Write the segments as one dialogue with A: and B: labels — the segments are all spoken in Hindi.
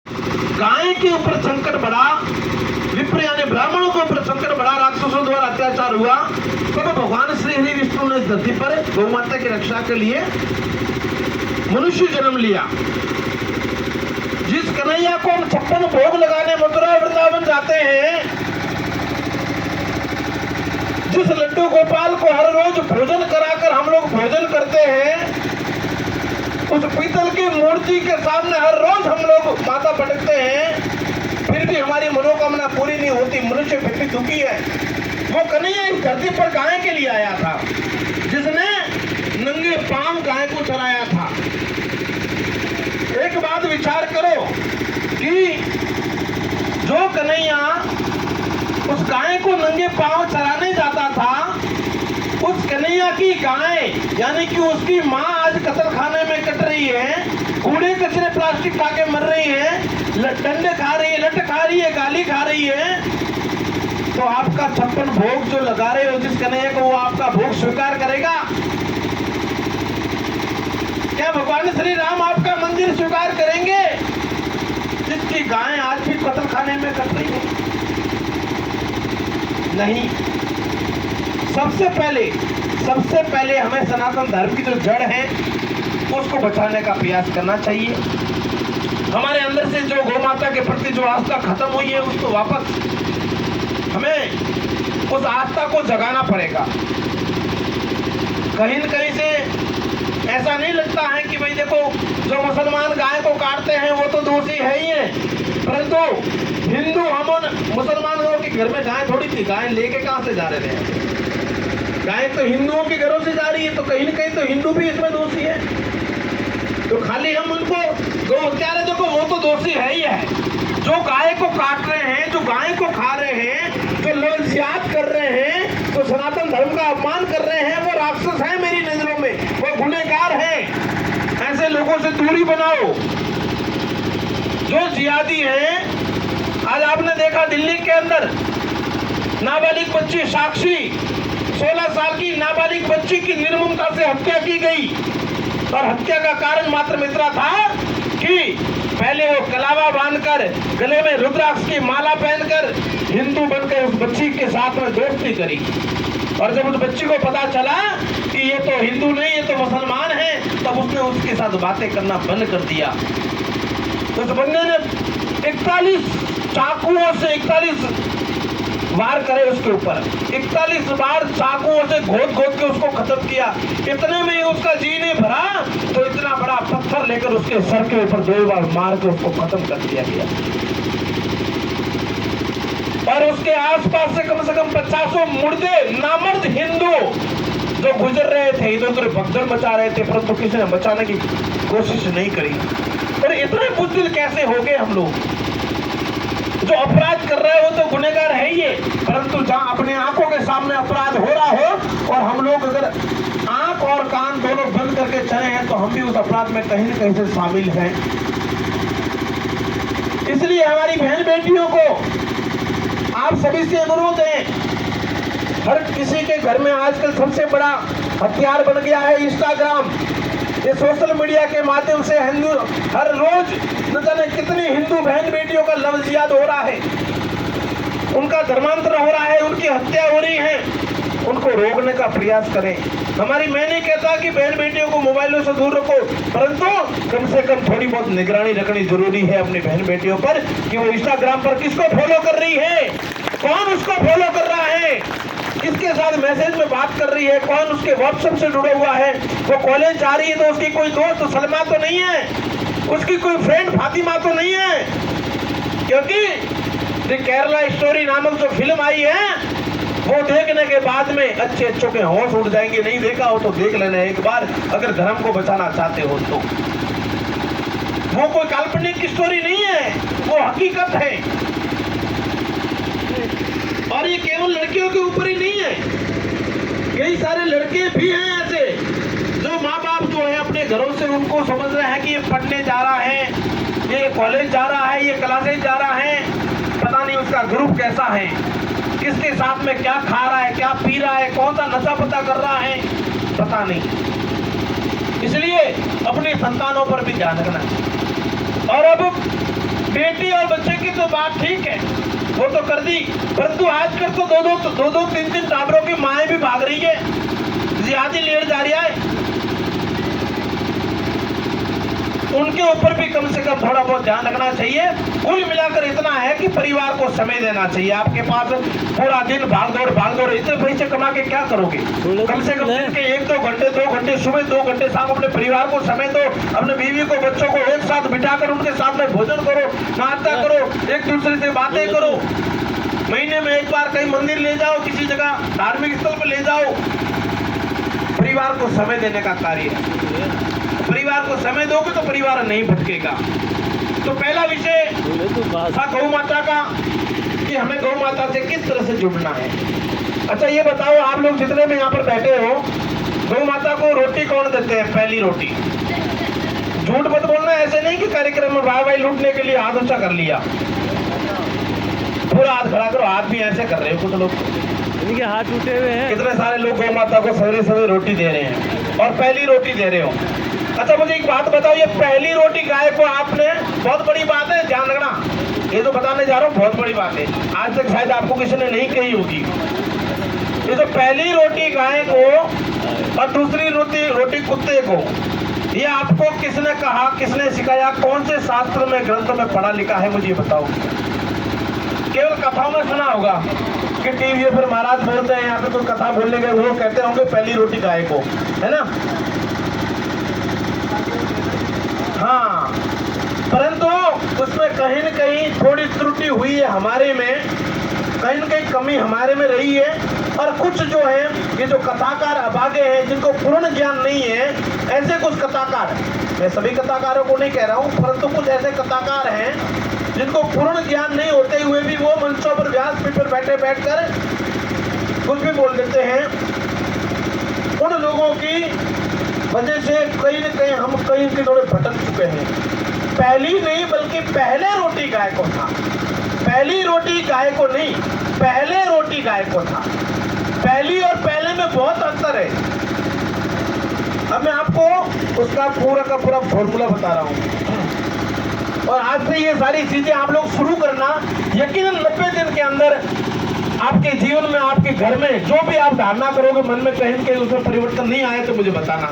A: गाय के ऊपर संकट बढ़ा, विप्र यानी ब्राह्मणों के ऊपर संकट बढ़ा, राक्षसों द्वारा अत्याचार हुआ, तब भगवान श्री हरि विष्णु ने इस धरती पर गौ माता की रक्षा के लिए मनुष्य जन्म लिया। जिस कन्हैया को हम 56 भोग लगाने मथुरा वृंदावन जाते हैं, जिस लड्डू गोपाल को हर रोज भोजन कराकर हम लोग भोजन करते हैं, उस पीतल की मूर्ति के सामने हर रोज हम लोग माथा पटकते हैं, फिर भी हमारी मनोकामना पूरी नहीं होती, मनुष्य फिर भी दुखी है। वो कन्हैया इस धरती पर गाय के लिए आया था, जिसने नंगे पांव गाय को चलाया था। एक बात विचार करो कि जो कन्हैया उस गाय को नंगे पांव चलाने जाता था, उस कन्हैया की गाय यानी कि उसकी माँ आज कत्ल खाने में कट रही है, कूड़े कचरे प्लास्टिक खा के मर रही है, डंडे खा रही है, लट खा रही है, गाली खा रही है, तो आपका 56 भोग जो लगा रहे हो जिस कन्हैया को, वो आपका भोग स्वीकार करेगा क्या? भगवान श्री राम आपका मंदिर स्वीकार करेंगे जिसकी गाय आज भी कत्ल खाने में कट रही है? नहीं। सबसे पहले हमें सनातन धर्म की जो जड़ है उसको बचाने का प्रयास करना चाहिए। हमारे अंदर से जो गौ माता के प्रति जो आस्था खत्म हुई है, उसको वापस हमें उस आस्था को जगाना पड़ेगा। कहीं न कहीं से ऐसा नहीं लगता है कि भाई देखो, जो मुसलमान गाय को काटते हैं वो तो दोषी है ही है, परंतु हिंदू हम मुसलमानों के घर में गाय थोड़ी थी, गाय लेके कहां से जा रहे थे? गाय तो हिंदुओं के घरों से जा रही है, तो कहीं न कहीं तो हिंदू भी इसमें दोषी है। तो खाली हम उनको गौ हत्यारे, देखो वो तो दोषी है ही है, जो गाय को काट रहे हैं, जो गाय को खा रहे हैं, जो लोलजियात कर रहे हैं, जो सनातन धर्म का अपमान कर रहे हैं, वो राक्षस है मेरी नजरों में, वो गुनहगार है। ऐसे लोगों से दूरी बनाओ। जो जिहादी हैं, आज आपने देखा दिल्ली के अंदर नाबालिग बच्ची साक्षी, 16 साल की नाबालिग बच्ची की निर्ममता से हत्या की गई, और हत्या का कारण मात्र इतना था कि पहले वो कलावा बांधकर गले में रुद्राक्ष की माला पहनकर हिंदू बनकर उस बच्ची के साथ में दोस्ती करी, और जब उस बच्ची को पता चला कि ये तो हिंदू नहीं, ये तो मुसलमान है, तब उसने उसके साथ बातें करना बंद कर दिया। तो उस बंदे ने 41 चाकुओं से 41 वार करे उसके ऊपर, 41 बार चाकुओं से घोट के उसको खत्म किया। इतने में ही उसका जी नहीं भरा, तो इतना बड़ा पत्थर लेकर उसके सर के ऊपर 2 बार मार के उसको खत्म कर दिया गया। और उसके आसपास से कम 50 मुर्दे नामर्द हिंदू जो गुजर रहे थे, इधर उधर भगदड़ मचा रहे थे, परंतु किसी ने बचाने की कोशिश नहीं करी। और इतने बुज़दिल कैसे हो गए हम लोग? जो अपराध कर रहे हैं वो तो गुनहगार है ही है, परंतु जहां अपने आंखों के सामने अपराध हो रहा हो और हम लोग अगर आंख और कान दोनों बंद करके चले हैं, तो हम भी उस अपराध में कहीं न कहीं से शामिल हैं। इसलिए हमारी बहन बेटियों को आप सभी से अनुरोध है, हर किसी के घर में आजकल सबसे बड़ा हथियार बन गया है इंस्टाग्राम। ये सोशल मीडिया के माध्यम से हिंदू हर रोज न जाने कितनी हिंदू बहन बेटियों का लफ्ज़ियात हो रहा है, उनका धर्मांतरण हो रहा है, उनकी हत्या हो रही है। उनको रोकने का प्रयास करें। मैं नहीं कहता कि बहन बेटियों को मोबाइलों से दूर रखो, परंतु कम से कम थोड़ी बहुत निगरानी रखनी जरूरी है अपनी बहन बेटियों पर कि वो इंस्टाग्राम पर किसको फॉलो कर रही है, कौन उसको फॉलो कर रहा है, किसके साथ मैसेज में बात कर रही है, कौन उसके व्हाट्सएप से जुड़ा हुआ है। वो कॉलेज जा रही है तो उसकी कोई दोस्त सलमा तो नहीं है, उसकी कोई फ्रेंड फातिमा तो नहीं है, क्योंकि द केरला स्टोरी नामक जो फिल्म आई है वो देखने के बाद में अच्छों के होश उड़ जाएंगे। नहीं देखा हो तो देख लेना एक बार, अगर धर्म को बचाना चाहते हो तो। वो कोई काल्पनिक स्टोरी नहीं है, वो हकीकत है। और ये केवल लड़कियों के ऊपर ही नहीं है, कई सारे लड़के भी हैं ऐसे जो माँ बाप जो है अपने घरों से उनको समझ रहे हैं कि ये पढ़ने जा रहा है, ये कॉलेज जा रहा है, ये क्लासेज जा रहा है, पता नहीं उसका ग्रुप कैसा है, किसके साथ में क्या खा रहा है, क्या पी रहा है, कौन सा नशा पता कर रहा है, पता नहीं। इसलिए अपने संतानों पर भी ध्यान रखना। और अब तो बात ठीक है, वो तो कर दी, परंतु आजकल तो दो 3 टाबरों की माएँ भी भाग रही है, जिहादी लीडर जा रहा है, उनके ऊपर भी कम से कम थोड़ा बहुत ध्यान रखना चाहिए। कुल मिलाकर इतना है कि परिवार को समय देना चाहिए। आपके पास पूरा दिन भाग दौड़ इतने पैसे कमा के क्या करोगे? कम से कम दिन के 1-2 घंटे 2 घंटे सुबह 2 घंटे शाम अपने परिवार को समय दो, अपने बीवी को बच्चों को एक साथ बिठाकर उनके साथ में भोजन करो, नाश्ता करो, एक दूसरे से बातें करो, महीने में एक बार कहीं मंदिर ले जाओ, किसी जगह धार्मिक स्थल पर ले जाओ। परिवार को समय देने का कार्य है। परिवार को समय दोगे तो परिवार नहीं भटकेगा। तो पहला विषय था गौ माता का कि हमें गौ माता से किस तरह से जुड़ना है। अच्छा ये बताओ, आप लोग जितने भी यहाँ पर बैठे हो, गौ माता को रोटी कौन देते हैं? पहली रोटी। झूठ मत बोलना, ऐसे नहीं कि कार्यक्रम में भाई लूटने के लिए हाथ ऊंचा कर लिया। पूरा हाथ खड़ा करो, हाथ भी ऐसे कर रहे हो कुछ लोग,
B: इनके हाथ टूटे हुए हैं।
A: कितने सारे लोग गौ माता को सवेरे रोटी दे रहे हैं और पहली रोटी दे रहे हो। अच्छा मुझे एक बात बताओ, ये पहली रोटी गाय को आपने, बहुत बड़ी बात है, ध्यान रखना, ये तो बताने जा रहा हूँ, बहुत बड़ी बात है, आज तक शायद आपको किसी ने नहीं कही होगी। ये तो पहली रोटी गाय को और दूसरी रोटी कुत्ते को, ये आपको किसने कहा, किसने सिखाया, कौन से शास्त्र में ग्रंथों में पढ़ा लिखा है, मुझे बताओ। केवल कथाओं में सुना होगा कि टीवी फिर महाराज बोलते हैं, यहाँ पे कोई कथा बोलने गए, वो कहते होंगे पहली रोटी गाय को, है ना। हाँ, परंतु उसमें कहीं न कहीं थोड़ी त्रुटि हुई है हमारे में, कहीं न कहीं कमी हमारे में रही है। और कुछ जो है, ये जो कथाकार अभागे हैं, जिनको पूर्ण ज्ञान नहीं है, ऐसे कुछ कथाकार, मैं सभी कथाकारों को नहीं कह रहा हूँ, परंतु कुछ ऐसे कथाकार हैं जिनको पूर्ण ज्ञान नहीं होते हुए भी वो मंचों पर व्यासपीठ पर बैठकर कुछ भी बोल देते हैं। उन लोगों की वजह से कहीं न कहीं हम कहीं के थोड़े भटक चुके हैं। पहली नहीं बल्कि पहले रोटी गाय को था, पहली रोटी गाय को नहीं, पहले रोटी गाय को था। पहली और पहले में बहुत अंतर है। अब मैं आपको उसका पूरा का पूरा फॉर्मूला बता रहा हूँ, और आज से ये सारी चीजें आप लोग शुरू करना, यकीनन 90 दिन के अंदर आपके जीवन में, आपके घर में जो भी आप धारणा करोगे मन में, कहीं के उसमें परिवर्तन नहीं आए तो मुझे बताना।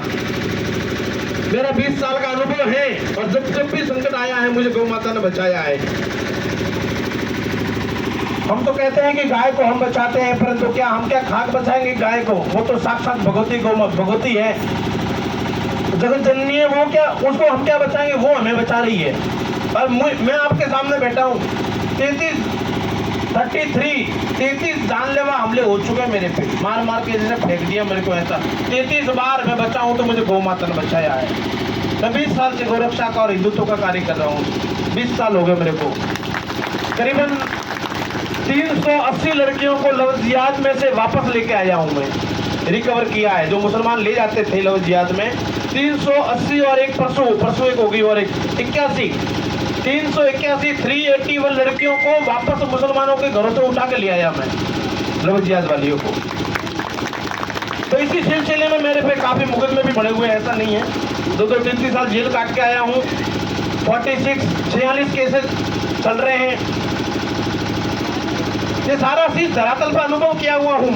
A: मेरा 20 साल का अनुभव है, और जब भी संकट आया है मुझे गौ माता ने बचाया है। हम तो कहते हैं कि गाय को हम बचाते हैं, परंतु क्या हम क्या खाक बचाएंगे गाय को? वो तो साक्षात भगवती भगवती है, जगत जननी है, वो क्या, उसको हम क्या बचाएंगे? वो हमें बचा रही है। और मैं आपके सामने बैठा हूँ, 33 जानलेवा हमले हो चुके हैं मेरे पे, मार के जैसे फेंक दिया मेरे को, ऐसा 33 बार मैं बचा हूँ तो मुझे गौ माता ने बचाया है। मैं 20 साल से गौरक्षा का और हिंदुत्व का कार्य कर रहा हूँ, 20 साल हो गए मेरे को। करीबन 380 लड़कियों को लव जिहाद में से वापस लेके आया हूँ मैं, रिकवर किया है। जो मुसलमान ले जाते थे लव जिहाद में, 380 और एक परसों एक हो गई और एक 81, 381 लड़कियों को वापस मुसलमानों के घरों से उठा के ले आया मैं, लव जिहाद वालियों को। तो इसी सिलसिले में मेरे पे काफी मुकदमे भी बढ़े हुए हैं, ऐसा नहीं है। 2-3 साल जेल काट के आया हूँ, 46 केसेस चल रहे हैं। ये सारा चीज धरातल पर अनुभव किया हुआ हूँ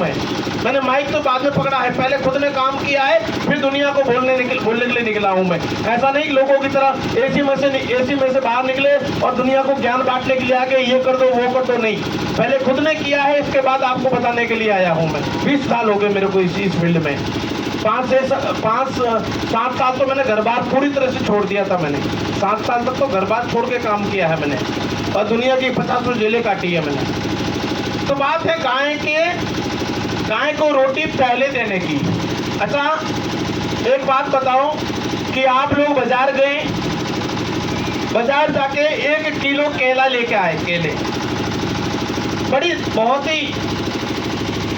A: मैंने माइक तो बाद में पकड़ा है, पहले खुद ने काम किया है, फिर दुनिया को बोलने के लिए निकला हूँ मैं। ऐसा नहीं लोगों की तरह एसी में से बाहर निकले और दुनिया को ज्ञान बांटने के लिए आगे ये कर दो वो कर दो, नहीं, पहले खुद ने किया है, इसके बाद आपको बताने के लिए आया हूँ मैं। 20 साल हो गए मेरे को इस फील्ड में। 5-7 साल तो मैंने घर बार पूरी तरह से छोड़ दिया था मैंने, 7 साल तक तो घर बार छोड़ के काम किया है मैंने, और दुनिया की 50 जेलें काटी है मैंने। तो बात है गाय को रोटी पहले देने की। अच्छा एक बात बताओ कि आप लोग बाजार गए, बाजार जाके 1 किलो केला लेके आए, केले, बहुत ही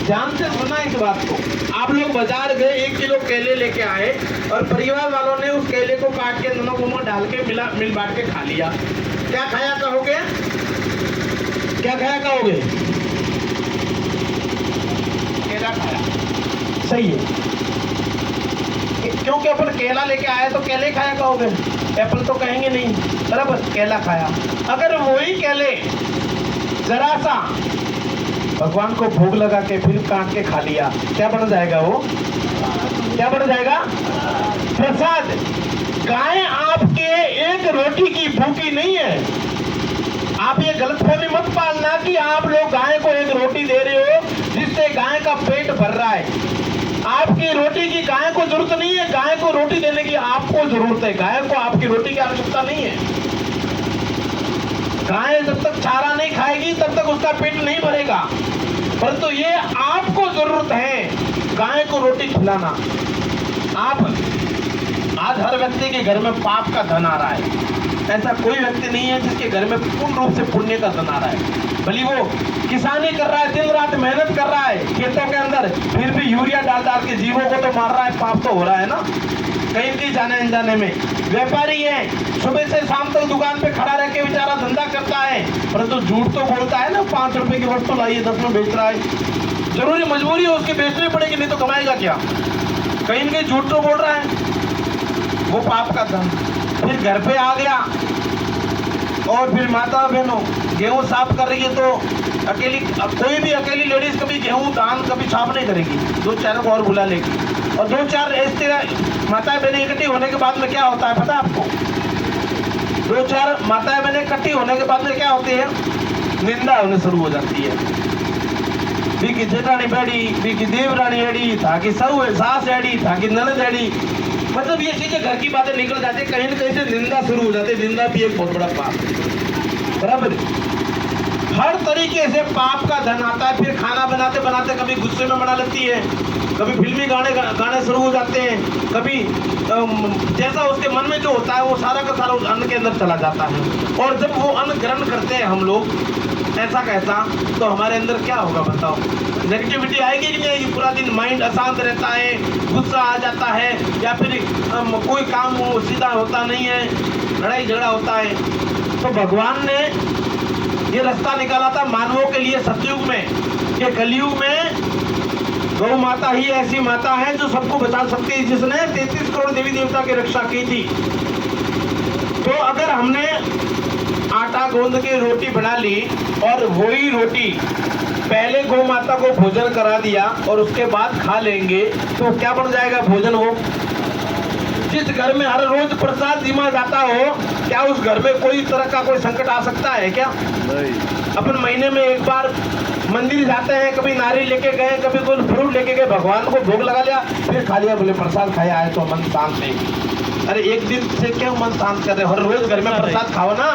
A: ध्यान से सुनना इस बात को। आप लोग बाजार गए, 1 किलो केले लेके आए, और परिवार वालों ने उस केले को काट के नमक वमक डाल के मिल बांट के खा लिया। क्या खाया कहोगे? क्या खाया कहोगे? केला खाया, सही है, क्योंकि अपन केला लेके आए तो केले खाया कहोगे, एप्पल तो कहेंगे नहीं, बराबर, केला खाया। अगर वही केले जरा सा भगवान को भोग लगा के फिर काट के खा लिया, क्या बन जाएगा वो? क्या बन जाएगा? प्रसाद। गाय आपके एक रोटी की भूखी नहीं है। आप ये गलतफहमी मत पालना कि आप लोग गाय को एक रोटी दे रहे हो जिससे गाय का पेट भर रहा है। आपकी रोटी की गाय को जरूरत नहीं है, गाय को रोटी देने की आपको जरूरत है। गाय को आपकी रोटी की आवश्यकता नहीं है। गाय जब तक चारा नहीं खाएगी तब तक उसका पेट नहीं भरेगा, परंतु ये आपको जरूरत है गाय को रोटी खिलाना। आप आज हर व्यक्ति के घर में पाप का धन आ रहा है। ऐसा कोई व्यक्ति नहीं है जिसके घर में पूर्ण रूप से पुण्य का धन आ रहा है। भले वो किसानी कर रहा है, दिन रात मेहनत कर रहा है खेतों के अंदर, फिर भी यूरिया डाल डाल के जीवों को तो मार रहा है, पाप तो हो रहा है ना कहीं कहीं जाने अनजाने में। व्यापारी है, सुबह से शाम तक दुकान पे खड़ा रह के बेचारा धंधा करता है, परंतु झूठ तो बोलता है ना, 5 रुपए की वस्तु लाइए 10 में बेच रहा है। जरूरी मजबूरी है उसकी बेचनी पड़ेगी, नहीं तो कमाएगा क्या? कहीं कहीं झूठ तो बोल रहा है, वो पाप का धन। फिर घर पे आ गया और फिर माता बहनों गेहूं साफ कर रही है तो अकेली, कोई भी अकेली लेडीज कभी गेहूं दान कभी साफ नहीं करेगी, 2-4 को और बुला लेगी। और 2-4 ऐसे माताएं बहनें इकट्ठी होने के बाद में क्या होता है पता है आपको? 2-4 माताएं बहनें इकट्ठी होने के बाद में क्या होती है? निंदा होने शुरू हो जाती है। बीकी जेठानी बैठी, बीकी देवरानी एड़ी, ताकि सऊ सास एड़ी, ताकि ननद एड़ी, मतलब ये चीजें घर की बातें निकल जाती है, कहीं न कहीं से निंदा शुरू हो जाती है। निंदा भी एक बहुत बड़ा पाप है, बराबर। हर तरीके से पाप का धन आता है। फिर खाना बनाते बनाते कभी गुस्से में बना लेती है, कभी फिल्मी गाने शुरू हो जाते हैं, कभी जैसा उसके मन में जो होता है वो सारा का सारा उस अन्न के अंदर चला जाता है। और जब वो अन्न ग्रहण करते हैं हम लोग ऐसा कैसा, तो हमारे अंदर क्या होगा बताओ? नेगेटिविटी आएगी कि नहीं आएगी? पूरा दिन माइंड अशांत रहता है, गुस्सा आ जाता है, या फिर कोई काम वो सीधा होता नहीं है, लड़ाई झगड़ा होता है। तो भगवान ने ये रास्ता निकाला था मानवों के लिए सतयुग में, कि कलयुग में गौ माता ही ऐसी माता है जो सबको बचा सकती है, जिसने 33 करोड़ देवी देवता की रक्षा की थी। तो अगर हमने आटा गूंद के रोटी बना ली और वही रोटी पहले गौ माता को भोजन करा दिया और उसके बाद खा लेंगे, तो क्या बन जाएगा भोजन? वो जिस घर में हर रोज प्रसाद दिया जाता हो, क्या उस घर में कोई तरह का कोई संकट आ सकता है क्या? नहीं। अपन महीने में एक बार मंदिर जाते हैं, कभी नारियल लेके गए, कभी कोई फ्रूट लेके गए, भगवान को भोग लगा लिया, फिर खा लिया, बोले प्रसाद खाया है तो मन शांत है। अरे एक दिन से क्यों मन शांत कर रहे? हर रोज घर में प्रसाद खाओ ना।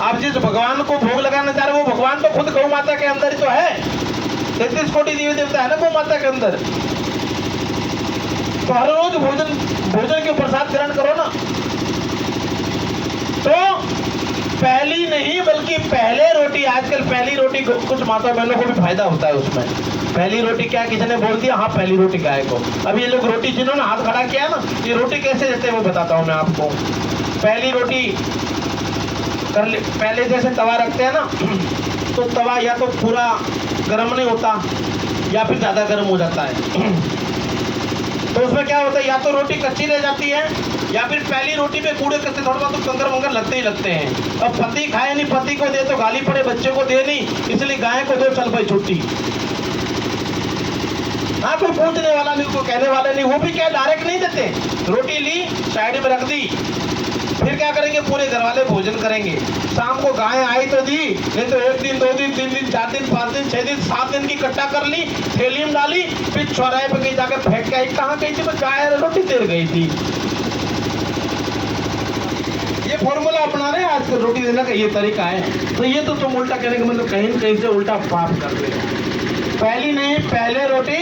A: आप जिस भगवान को भोग लगाना चाह रहे हो वो भगवान तो खुद गौ माता के अंदर ही तो है। 33 कोटि देवी देवता है ना गौ माता के अंदर। तो हर रोज भोजन के प्रसाद ग्रहण करो ना। तो पहली नहीं बल्कि पहले रोटी, आजकल पहली रोटी कुछ माता बहनों को भी फायदा होता है उसमें। पहली रोटी क्या किसी ने बोल दिया, हाँ पहली रोटी गाय को। अब ये लोग रोटी जिन्होंने हाथ खड़ा किया ना, ये रोटी कैसे देते हैं वो बताता हूँ मैं आपको। पहली रोटी पहले जैसे तवा रखते हैं ना, तो तवा या तो पूरा गर्म नहीं होता या फिर ज़्यादा गर्म हो जाता है। तो उसमें क्या होता है, या तो रोटी कच्ची रह जाती है या फिर पहली रोटी पे कूड़े कच्चे थोड़ा बहुत तो कंकर मंकर लगते ही लगते हैं। अब पति खाए नहीं, पति को दे तो गाली पड़े, बच्चे को दे नहीं, इसलिए गाय को दो, चल भाई छुट्टी। हाँ कोई पूछने वाला नहीं, कोई कहने वाला नहीं, वो भी क्या डायरेक्ट नहीं देते। रोटी ली साइड में रख दी, फिर क्या करेंगे, पूरे घर वाले भोजन करेंगे। शाम को गाय आई तो दी, नहीं तो 1 दिन 2 दिन 3 दिन 4 दिन 5 दिन 6 दिन 7 दिन की इकट्ठा कर ली, थैली में डाली, फिर चौराहे पे कहीं जाकर फेंक के आई। कहाँ गई थी? मैं गाय रोटी देर गई थी। ये फॉर्मूला अपना रहे आजकल रोटी देने का, ये तरीका है। तो ये तो तुम उल्टा कहने का मतलब कहीं न कहीं से उल्टा पाप कर रहे हो। पहली नहीं, पहले रोटी